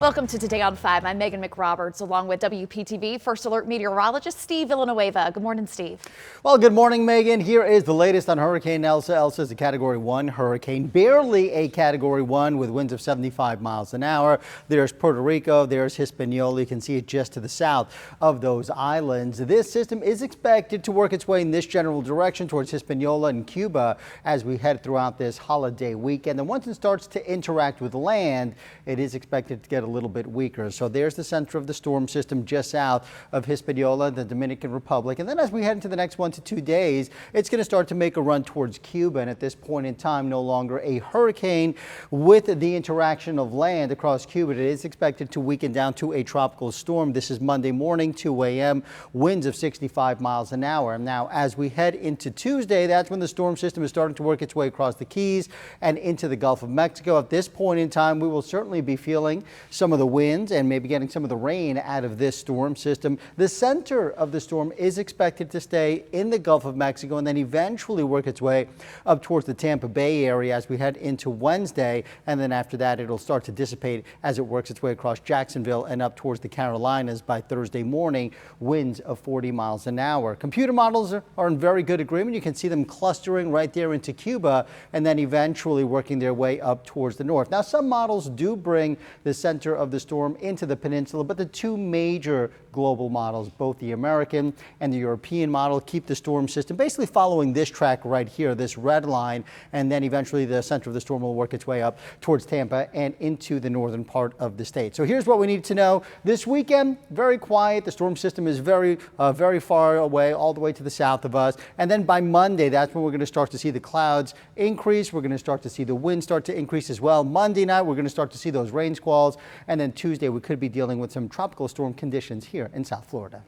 Welcome to Today on 5. I'm Megan McRoberts along with WPTV First Alert meteorologist Steve Villanueva. Good morning, Steve. Well, good morning, Megan. Here is the latest on Hurricane Elsa. Elsa is a Category 1 hurricane, barely a Category 1 with winds of 75 miles an hour. There's Puerto Rico, there's Hispaniola. You can see it just to the south of those islands. This system is expected to work its way in this general direction towards Hispaniola and Cuba as we head throughout this holiday weekend. And once it starts to interact with land, it is expected to get a little bit weaker. So there's the center of the storm system just south of Hispaniola, the Dominican Republic. And then as we head into the next 1 to 2 days, it's going to start to make a run towards Cuba. And at this point in time, no longer a hurricane. With the interaction of land across Cuba, it is expected to weaken down to a tropical storm. This is Monday morning, 2 a.m., winds of 65 miles an hour. And now as we head into Tuesday, that's when the storm system is starting to work its way across the Keys and into the Gulf of Mexico. At this point in time, we will certainly be feeling some of the winds and maybe getting some of the rain out of this storm system. The center of the storm is expected to stay in the Gulf of Mexico and then eventually work its way up towards the Tampa Bay area as we head into Wednesday. And then after that, it'll start to dissipate as it works its way across Jacksonville and up towards the Carolinas by Thursday morning, winds of 40 miles an hour. Computer models are in very good agreement. You can see them clustering right there into Cuba and then eventually working their way up towards the north. Now, some models do bring the center of the storm into the peninsula, but the two major global models, both the American and the European model, keep the storm system basically following this track right here, this red line, and then eventually the center of the storm will work its way up towards Tampa and into the northern part of the state. So here's what we need to know. This weekend, very quiet. The storm system is very far away, all the way to the south of us. And then by Monday, that's when we're going to start to see the clouds increase. We're going to start to see the wind start to increase as well. Monday night, we're going to start to see those rain squalls. And then Tuesday, we could be dealing with some tropical storm conditions here in South Florida.